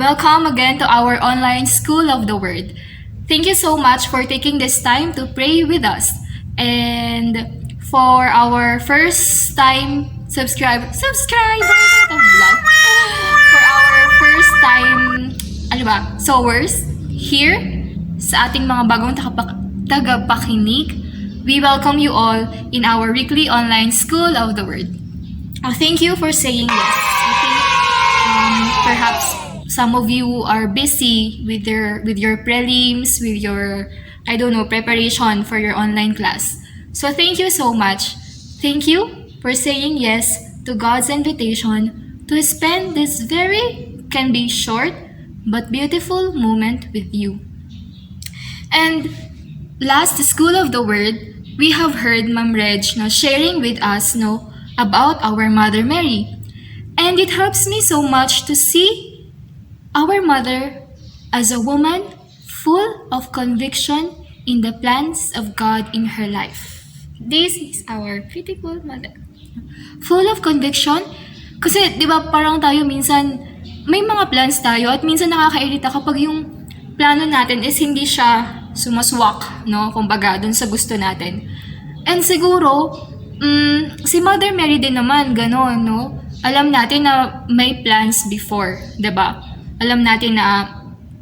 Welcome again to our online School of the Word. Thank you so much for taking this time to pray with us. And for our first time subscribers of vlog, for our first time, sowers here sa ating mga bagong tagapakinig, we welcome you all in our weekly online School of the Word. Thank you for saying yes. I think perhaps some of you are busy with your prelims, with your preparation for your online class. So thank you so much. Thank you for saying yes to God's invitation to spend this can be short but beautiful moment with you. And last School of the Word, we have heard Ma'am Reg sharing with us about our Mother Mary. And it helps me so much to see our mother as a woman full of conviction in the plans of God in her life. This is our beautiful mother. Full of conviction. Kasi, di ba, parang tayo minsan, may mga plans tayo at minsan nakakairita kapag yung plano natin is hindi siya sumaswak, kumbaga, dun sa gusto natin. And siguro, si Mother Mary din naman, ganon, Alam natin na may plans before, diba? Alam natin na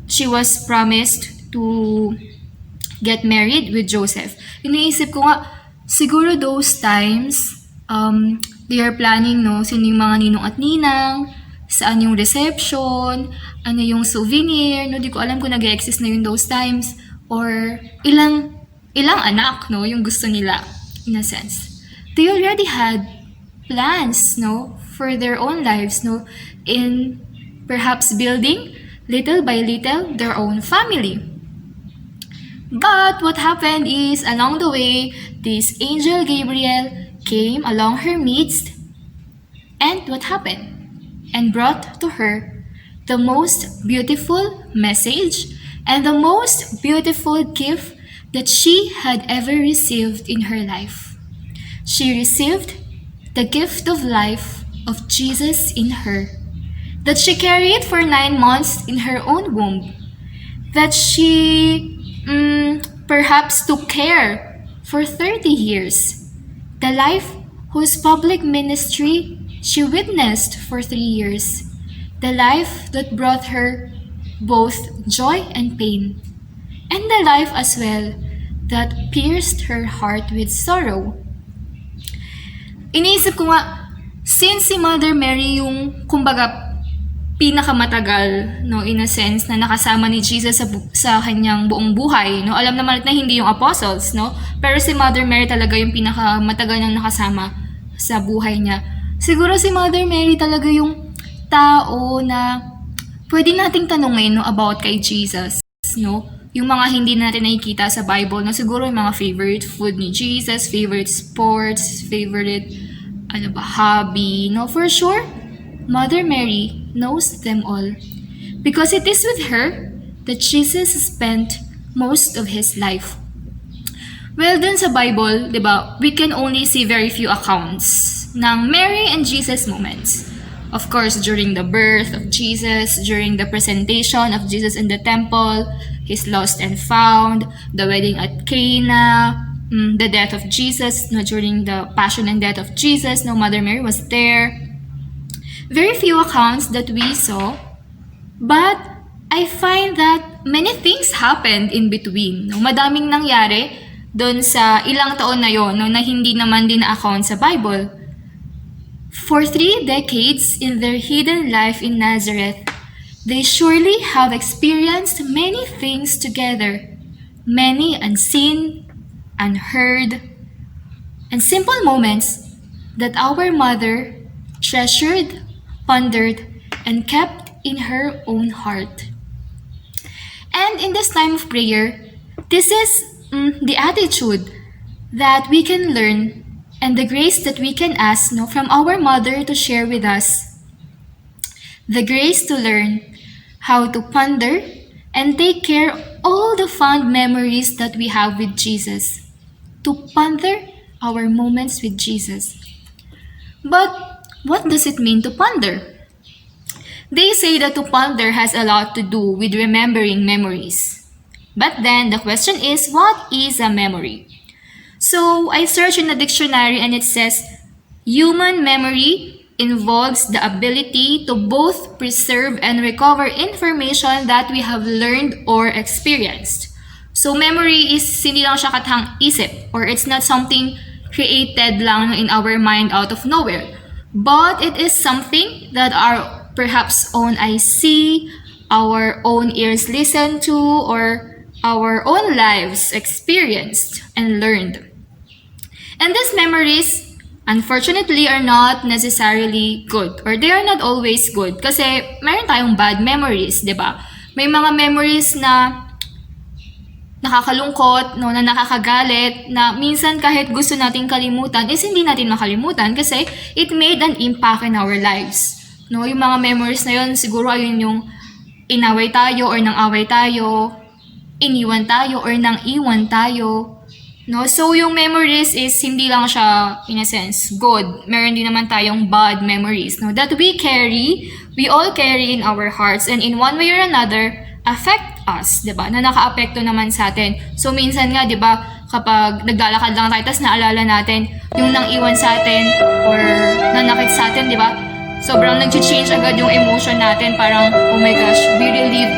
she was promised to get married with Joseph. Iniisip ko nga, siguro those times, they are planning, sino yung mga ninong at ninang, saan yung reception, ano yung souvenir, di ko alam kung nag-exist na yun those times, or ilang anak, yung gusto nila, in a sense. They already had plans, for their own lives, in perhaps building, little by little, their own family. But what happened is, along the way, this angel Gabriel came along her midst, and what happened? And brought to her the most beautiful message and the most beautiful gift that she had ever received in her life. She received the gift of life of Jesus in her, that she carried for 9 months in her own womb, that she perhaps took care for 30 years, the life whose public ministry she witnessed for 3 years, the life that brought her both joy and pain, and the life as well that pierced her heart with sorrow. Iniisip ko nga, since si Mother Mary yung, kumbaga, pinakamatagal, in a sense, na nakasama ni Jesus sa kanyang buong buhay, Alam naman na hindi yung apostles, Pero si Mother Mary talaga yung pinakamatagal nang nakasama sa buhay niya. Siguro si Mother Mary talaga yung tao na pwede nating tanungin, about kay Jesus, Yung mga hindi natin nakikita sa Bible, siguro yung mga favorite food ni Jesus, favorite sports, favorite hobby, For sure, Mother Mary knows them all. Because it is with her that Jesus spent most of his life. Well, dun sa Bible, we can only see very few accounts ng Mary and Jesus moments. Of course, during the birth of Jesus, during the presentation of Jesus in the temple, his lost and found, the wedding at Cana, the death of Jesus, during the passion and death of Jesus, Mother Mary was there. Very few accounts that we saw, but I find that many things happened in between. Madaming nangyari doon sa ilang taon na yon, na hindi naman din na-account sa Bible. For 3 decades in their hidden life in Nazareth, they surely have experienced many things together, many unseen, unheard, and simple moments that our mother treasured, pondered, and kept in her own heart. And in this time of prayer, this is the attitude that we can learn and the grace that we can ask from our mother to share with us. The grace to learn how to ponder and take care all the fond memories that we have with Jesus. To ponder our moments with Jesus. But what does it mean to ponder? They say that to ponder has a lot to do with remembering memories. But then the question is, what is a memory? So I searched in the dictionary and it says, human memory involves the ability to both preserve and recover information that we have learned or experienced. So memory is hindi lang siya katang isip, or it's not something created lang in our mind out of nowhere. But it is something that our perhaps own eyes see, our own ears listen to, or our own lives experienced and learned. And these memories, unfortunately, are not necessarily good, or they are not always good. Kasi meron tayong bad memories, di ba? May mga memories na nakakalungkot, no, na nakakagalit, na minsan kahit gusto nating kalimutan, is hindi natin makalimutan kasi it made an impact in our lives. No, yung mga memories na yun, siguro ayun yung inaway tayo or nang-away tayo, iniwan tayo or nang-iwan tayo. No, so yung memories is hindi lang siya, in a sense, good. Meron din naman tayong bad memories, no, that we all carry in our hearts, and in one way or another, affect us, 'di ba? Na nakaapekto naman sa atin. So minsan nga, 'di ba, kapag naglalakad lang tayo tapos naalala natin yung nang iwan sa atin or nanakit sa atin, 'di ba? Sobrang nag-change agad yung emotion natin, parang oh my gosh, we relieve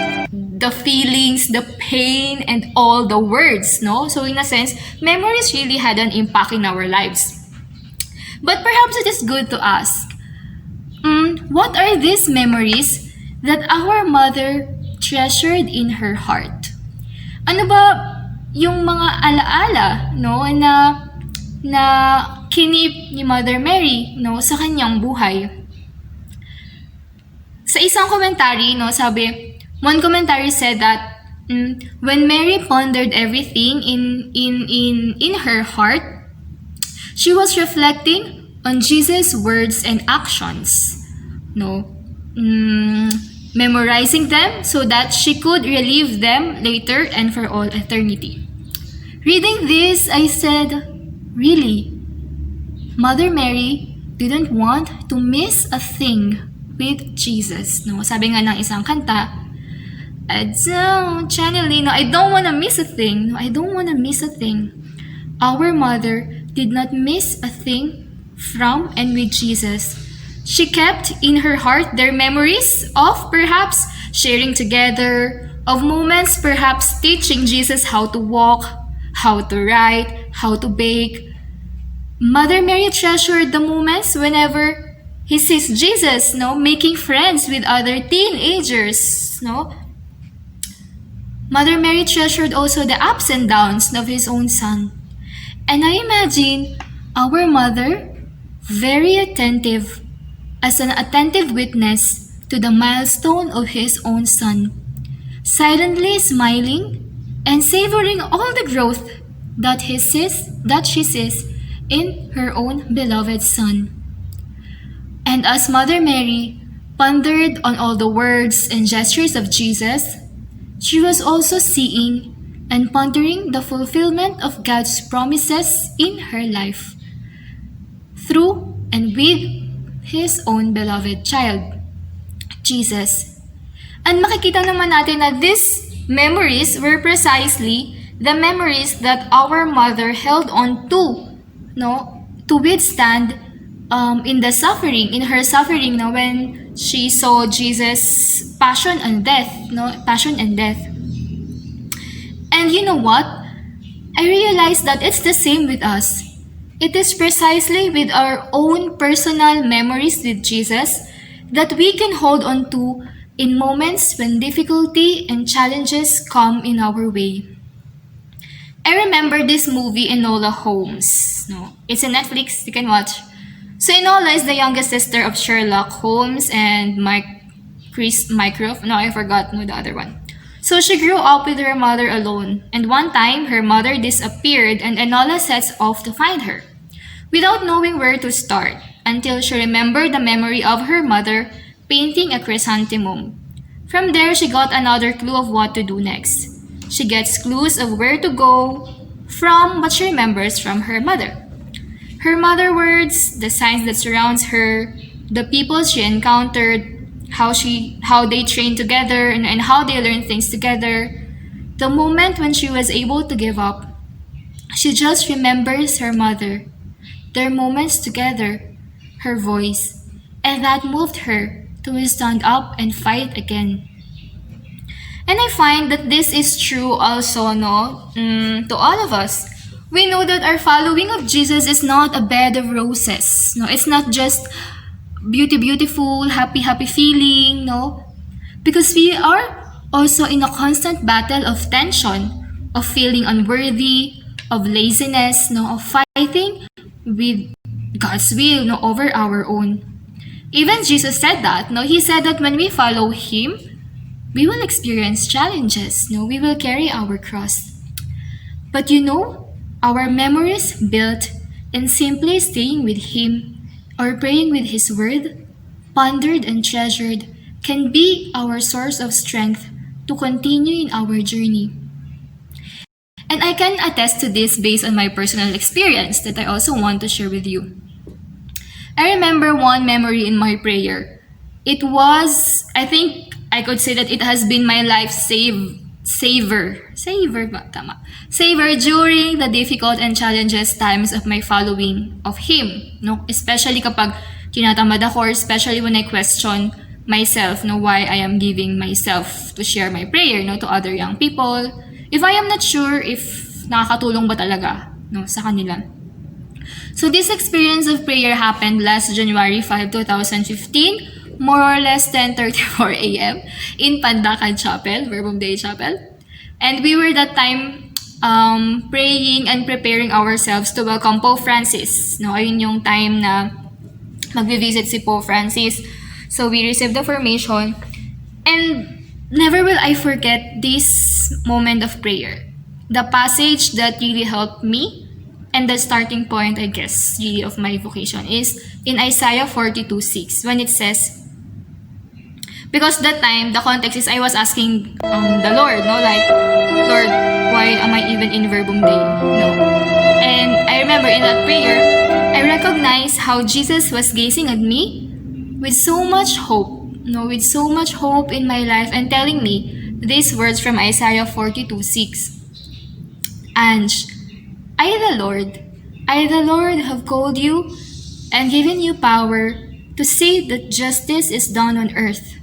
the feelings, the pain, and all the words, no? So in a sense, memories really had an impact in our lives. But perhaps it is good to ask, what are these memories that our mother treasured in her heart? Ano ba yung mga alaala, no, na kinip ni Mother Mary, no, sa kanyang buhay? Sa isang commentary, no, one commentary said that when Mary pondered everything in her heart, she was reflecting on Jesus' words and actions, no, memorizing them so that she could relive them later and for all eternity. Reading this, I said, really, Mother Mary didn't want to miss a thing with Jesus. No, sabi nga ng isang kanta, I don't want to miss a thing. No, I don't want to miss a thing. Our mother did not miss a thing from and with Jesus. She kept in her heart their memories of perhaps sharing together, of moments perhaps teaching Jesus how to walk, how to write, how to bake. Mother Mary treasured the moments whenever he sees Jesus, no, making friends with other teenagers, no. Mother Mary treasured also the ups and downs of his own son. And I imagine our mother very attentive, as an attentive witness to the milestone of his own son, silently smiling and savoring all the growth that she sees in her own beloved son. And as Mother Mary pondered on all the words and gestures of Jesus, she was also seeing and pondering the fulfillment of God's promises in her life, through and with His own beloved child, Jesus. And makikita naman natin na these memories were precisely the memories that our mother held on to, no, to withstand in her suffering, no, when she saw Jesus' passion and death. And you know what? I realized that it's the same with us. It is precisely with our own personal memories with Jesus that we can hold on to in moments when difficulty and challenges come in our way. I remember this movie, Enola Holmes. No, it's on Netflix, you can watch. So Enola is the youngest sister of Sherlock Holmes and Mycroft. No, I forgot the other one. So she grew up with her mother alone, and one time her mother disappeared and Enola sets off to find her, without knowing where to start, until she remembered the memory of her mother painting a chrysanthemum. From there, she got another clue of what to do next. She gets clues of where to go from what she remembers from her mother. Her mother words, the signs that surrounds her, the people she encountered, how they train together, and how they learn things together. The moment when she was able to give up, she just remembers her mother, their moments together, her voice, and that moved her to stand up and fight again. And I find that this is true also, no, to all of us. We know that our following of Jesus is not a bed of roses. No, it's not just beautiful, happy feeling, no? Because we are also in a constant battle of tension, of feeling unworthy, of laziness, no, of fighting with God's will, no, over our own. Even Jesus said that, no, he said that when we follow him, we will experience challenges, no, we will carry our cross. But our memories built in simply staying with him or praying with his word, pondered and treasured, can be our source of strength to continue in our journey. And I can attest to this based on my personal experience that I also want to share with you. I remember one memory in my prayer. It was, I think I could say that it has been my life saver ba? Tama. Saver during the difficult and challenges times of my following of him. No? Especially kapag tinatamad ako, or especially when I question myself, no, why I am giving myself to share my prayer, no, to other young people. If I am not sure if nakakatulong ba talaga, no, sa kanila. So this experience of prayer happened last January 5, 2015, more or less 10:34 a.m. in Pandacan Chapel, Verbum Dei Chapel. And we were that time praying and preparing ourselves to welcome Pope Francis. No, ayun yung time na magvi-visit si Pope Francis. So we received the formation, and never will I forget this moment of prayer. The passage that really helped me and the starting point, I guess, really of my vocation is in Isaiah 42:6, when it says, because that time, the context is I was asking the Lord, no, like, Lord, why am I even in Verbum Dei? No. And I remember in that prayer, I recognized how Jesus was gazing at me with so much hope, no, with so much hope in my life, and telling me these words from Isaiah 42:6. Ange, I the Lord have called you and given you power to say that justice is done on earth.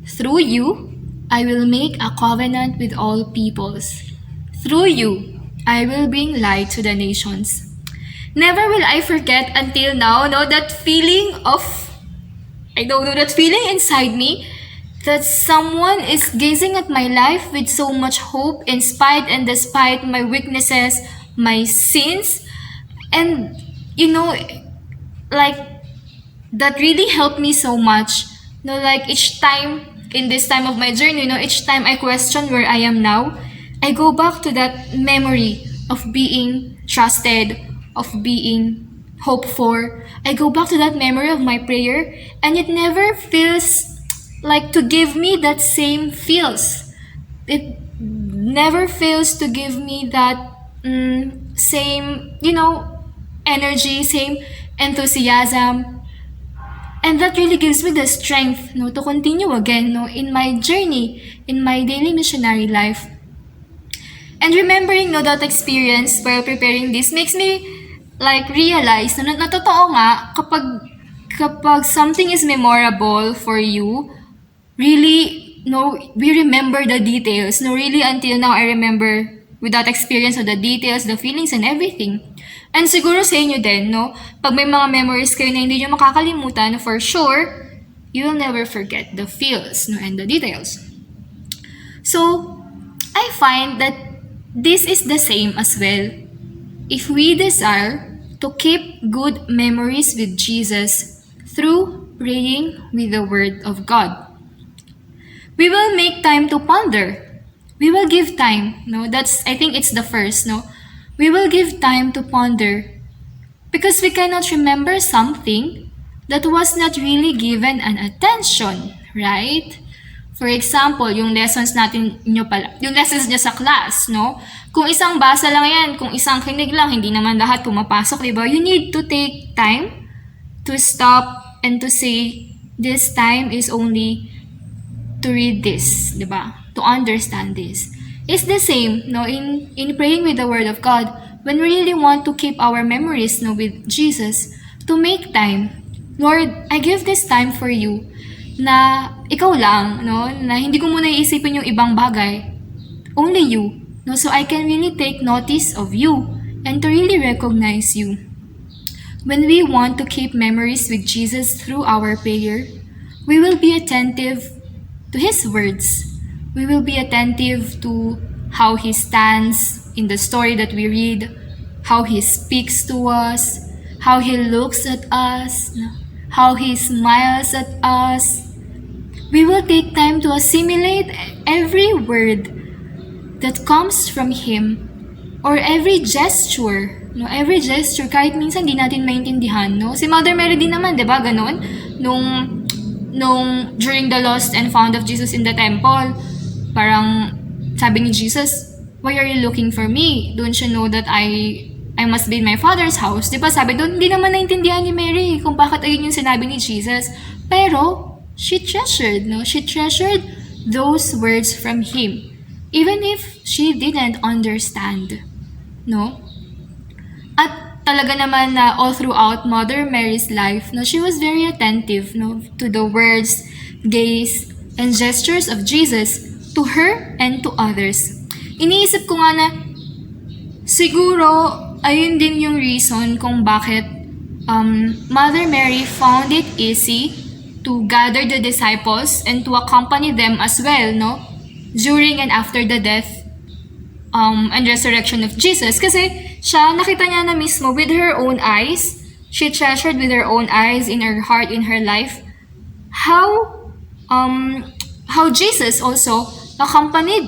Through you, I will make a covenant with all peoples. Through you, I will bring light to the nations. Never will I forget until now, no, that feeling of, I don't know, that feeling inside me that someone is gazing at my life with so much hope in spite and despite my weaknesses, my sins. And, like, that really helped me so much. No, like each time in this time of my journey, each time I question where I am now, I go back to that memory of being trusted, of being hoped for. I go back to that memory of my prayer, and it never feels like to give me that same feels. It never fails to give me that same, energy, same enthusiasm. And that really gives me the strength, to continue again, in my journey, in my daily missionary life. And remembering, that experience while preparing this makes me like realize na totoo nga kapag something is memorable for you, really, we remember the details. Really, until now, I remember with that experience of the details, the feelings, and everything. And siguro sa inyo din, pag may mga memories kayo na hindi nyo makakalimutan, for sure, you will never forget the feels, and the details. So, I find that this is the same as well. If we desire to keep good memories with Jesus through praying with the Word of God, we will make time to ponder. We will give time. I think it's the first. We will give time to ponder, because we cannot remember something that was not really given an attention, right? For example, yung lessons nyo sa class, Kung isang basa lang yan, kung isang kinig lang, hindi naman lahat pumapasok, diba? You need to take time to stop and to say, this time is only to read this, di ba? To understand this. It's the same, no, in praying with the Word of God, when we really want to keep our memories, no, with Jesus, to make time. Lord, I give this time for you, na ikaw lang, no, na hindi ko muna iisipin yung ibang bagay, only you, no, so I can really take notice of you and to really recognize you. When we want to keep memories with Jesus through our prayer, we will be attentive to His words. We will be attentive to how He stands in the story that we read, how He speaks to us, how He looks at us, how He smiles at us. We will take time to assimilate every word that comes from Him, or every gesture, no, every gesture, kahit minsan di natin maintindihan, no? Si Mother Mary din naman, di ba, ganon? Nung during the lost and found of Jesus in the temple, parang sabi ni Jesus, why are you looking for me? Don't you know that I must be in my Father's house? Di ba, sabi doon, hindi naman naintindihan ni Mary kung bakit ayun yung sinabi ni Jesus. Pero, she treasured, no? She treasured those words from Him, even if she didn't understand. No? At talaga naman na all throughout Mother Mary's life, no, she was very attentive, no, to the words, gaze, and gestures of Jesus to her and to others. Iniisip ko nga na siguro ayun din yung reason kung bakit Mother Mary found it easy to gather the disciples and to accompany them as well, no, during and after the death and resurrection of Jesus. Kasi siya, nakita niya na mismo with her own eyes, she treasured with her own eyes, in her heart, in her life, how Jesus also accompanied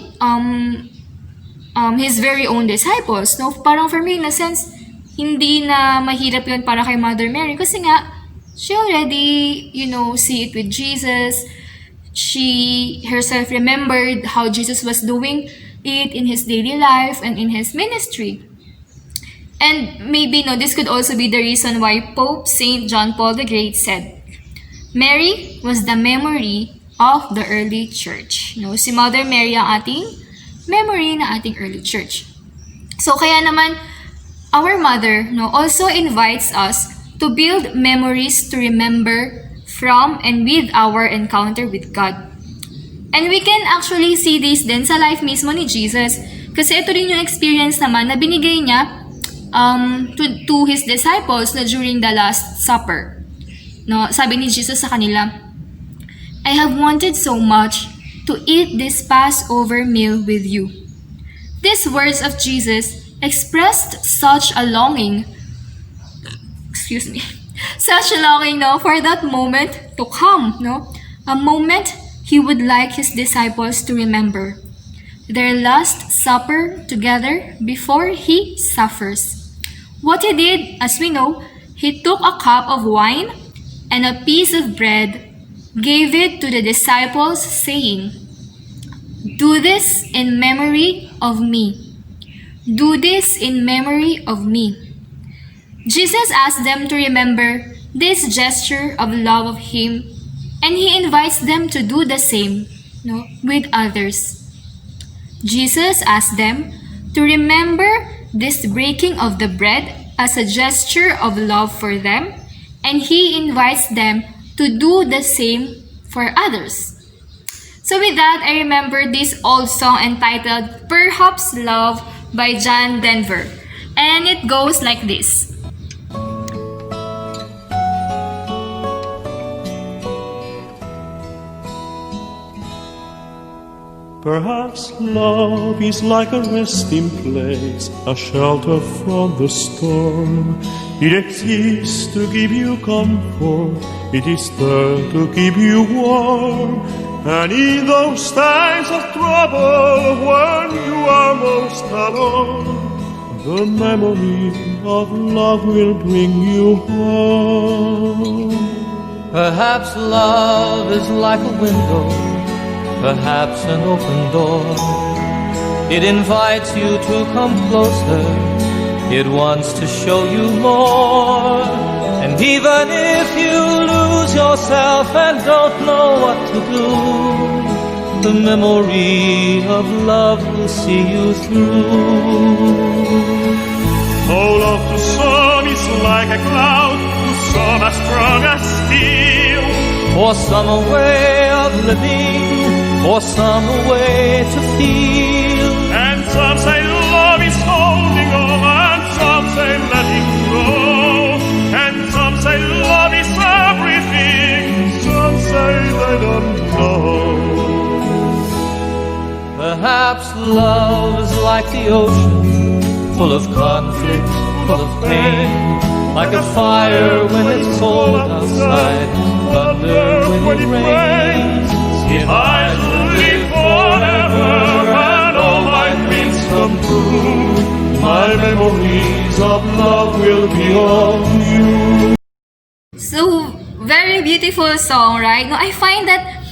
his very own disciples. No? Parang for me, in a sense, hindi na mahirap yun para kay Mother Mary kasi nga, she already, see it with Jesus. She herself remembered how Jesus was doing it in His daily life and in His ministry. And maybe, this could also be the reason why Pope St. John Paul the Great said, Mary was the memory of the early church. Si Mother Mary ang ating memory na ating early church. So kaya naman, our Mother also invites us to build memories to remember from and with our encounter with God. And we can actually see this din sa life mismo ni Jesus. Kasi ito rin yung experience naman na binigay niya to His disciples na during the Last Supper. No, sabi ni Jesus sa kanila, I have wanted so much to eat this Passover meal with you. These words of Jesus expressed such a longing, such a longing, for that moment to come, a moment He would like His disciples to remember. Their last supper together before He suffers. What He did, as we know, He took a cup of wine and a piece of bread, gave it to the disciples, saying, Do this in memory of me. Do this in memory of me. Jesus asked them to remember this gesture of love of Him, and He invites them to do the same, with others. Jesus asked them to remember this breaking of the bread as a gesture of love for them, and He invites them to do the same for others. So with that, I remember this old song entitled Perhaps Love by John Denver, and it goes like this. Perhaps love is like a resting place, a shelter from the storm. It exists to give you comfort, it is there to keep you warm. And in those times of trouble, when you are most alone, the memory of love will bring you home. Perhaps love is like a window, perhaps an open door. It invites you to come closer, It wants to show you more. And even if you lose yourself and don't know what to do, the memory of love will see you through. Oh, love to some is like a cloud, to some as strong as steel. For some a way of living, for some a way to feel. And some say love is holding on, and some say letting go. And some say love is everything, some say they don't know. Perhaps love is like the ocean, full of conflict, full of pain. Like a fire when it's cold outside, thunder when it rains. If I live forever and all my dreams come true, my memories of love will be of you. So, very beautiful song, right? No, I find that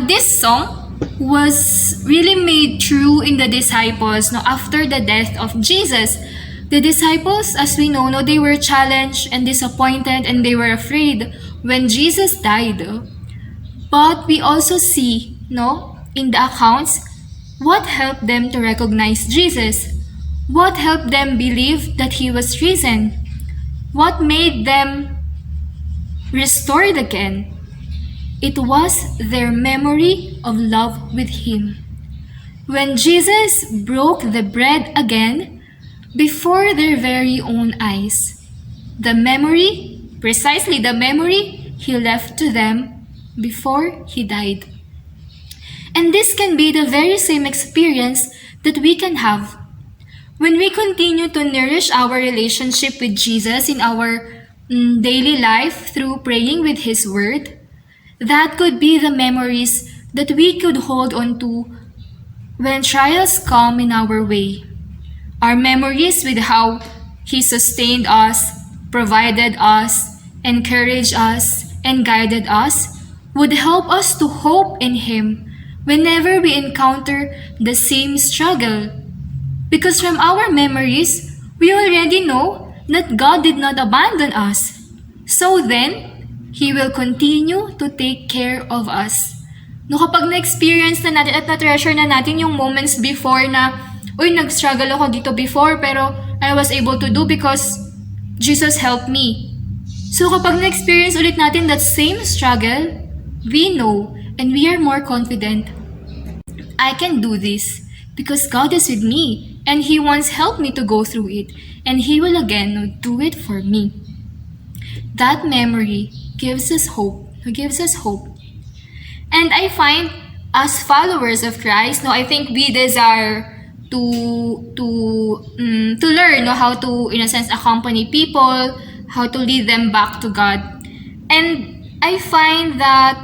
this song was really made true in the disciples no, after the death of Jesus. The disciples, as we know, no, they were challenged and disappointed and they were afraid when Jesus died. But we also see, no, in the accounts, what helped them to recognize Jesus? What helped them believe that He was risen? What made them restored again? It was their memory of love with Him. When Jesus broke the bread again, before their very own eyes, the memory, precisely the memory He left to them before He died. And this can be the very same experience that we can have when we continue to nourish our relationship with Jesus in our daily life through praying with His Word. That could be the memories that we could hold on to when trials come in our way. Our memories with how He sustained us, provided us, encouraged us, and guided us would help us to hope in Him whenever we encounter the same struggle. Because from our memories, we already know that God did not abandon us. So then, He will continue to take care of us. No, kapag na-experience na natin at na-treasure na natin yung moments before na uy, nag-struggle ako dito before pero I was able to do because Jesus helped me. So kapag na-experience ulit natin that same struggle, we know and we are more confident. I can do this because God is with me and He wants help me to go through it and He will again do it for me. That memory gives us hope. And I find as followers of Christ, no, I think we desire to learn how to, in a sense, accompany people, how to lead them back to God. And I find that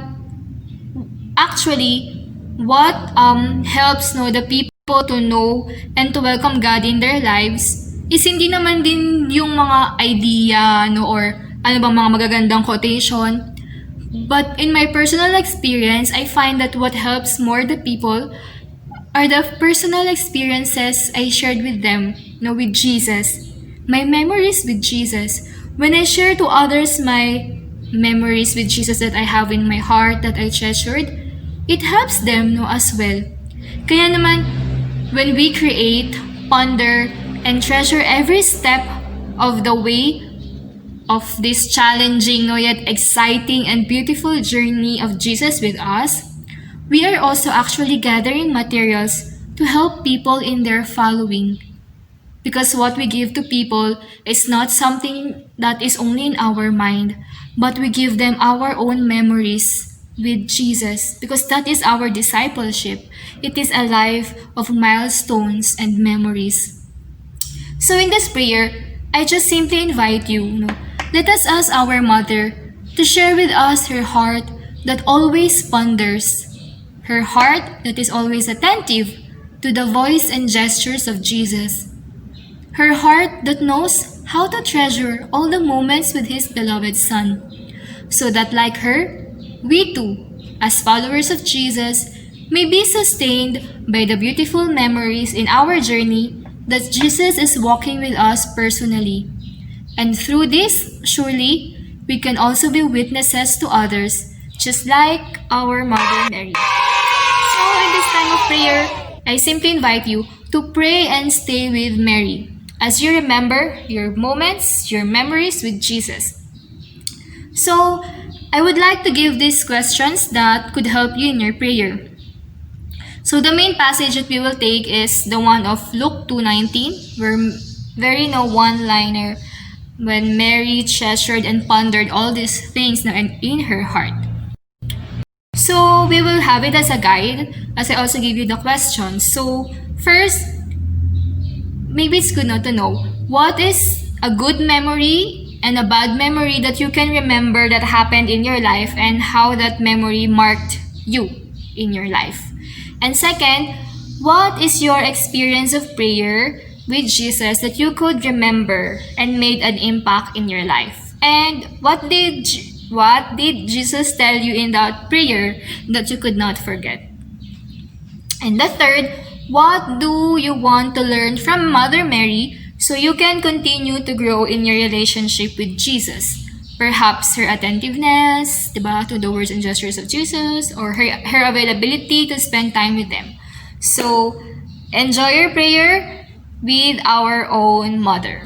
actually what helps the people to know and to welcome God in their lives is hindi naman din yung mga idea or ano bang mga magagandang quotation. But in my personal experience, I find that what helps more the people are the personal experiences I shared with them, with Jesus. My memories with Jesus. When I share to others my memories with Jesus that I have in my heart, that I treasured, it helps them as well. Kaya naman, when we create, ponder, and treasure every step of the way of this challenging yet exciting and beautiful journey of Jesus with us, we are also actually gathering materials to help people in their following. Because what we give to people is not something that is only in our mind, but we give them our own memories with Jesus. Because that is our discipleship. It is a life of milestones and memories. So in this prayer, I just simply invite you, let us ask our Mother to share with us her heart that always ponders, her heart that is always attentive to the voice and gestures of Jesus, her heart that knows how to treasure all the moments with His beloved Son, so that like her, we too, as followers of Jesus, may be sustained by the beautiful memories in our journey that Jesus is walking with us personally. And through this, surely, we can also be witnesses to others, just like our Mother Mary. So, in this time of prayer, I simply invite you to pray and stay with Mary as you remember your moments, your memories with Jesus. So, I would like to give these questions that could help you in your prayer. So, the main passage that we will take is the one of Luke 2:19, where very no one-liner when Mary treasured and pondered all these things in her heart. So, we will have it as a guide as I also give you the questions. So, first, maybe it's good not to know what is a good memory and a bad memory that you can remember that happened in your life and how that memory marked you in your life. And second, what is your experience of prayer with Jesus that you could remember and made an impact in your life? And what did Jesus tell you in that prayer that you could not forget? And the third, what do you want to learn from Mother Mary so you can continue to grow in your relationship with Jesus? Perhaps her attentiveness, diba, to the words and gestures of Jesus, or her availability to spend time with them. So, enjoy your prayer with our own Mother.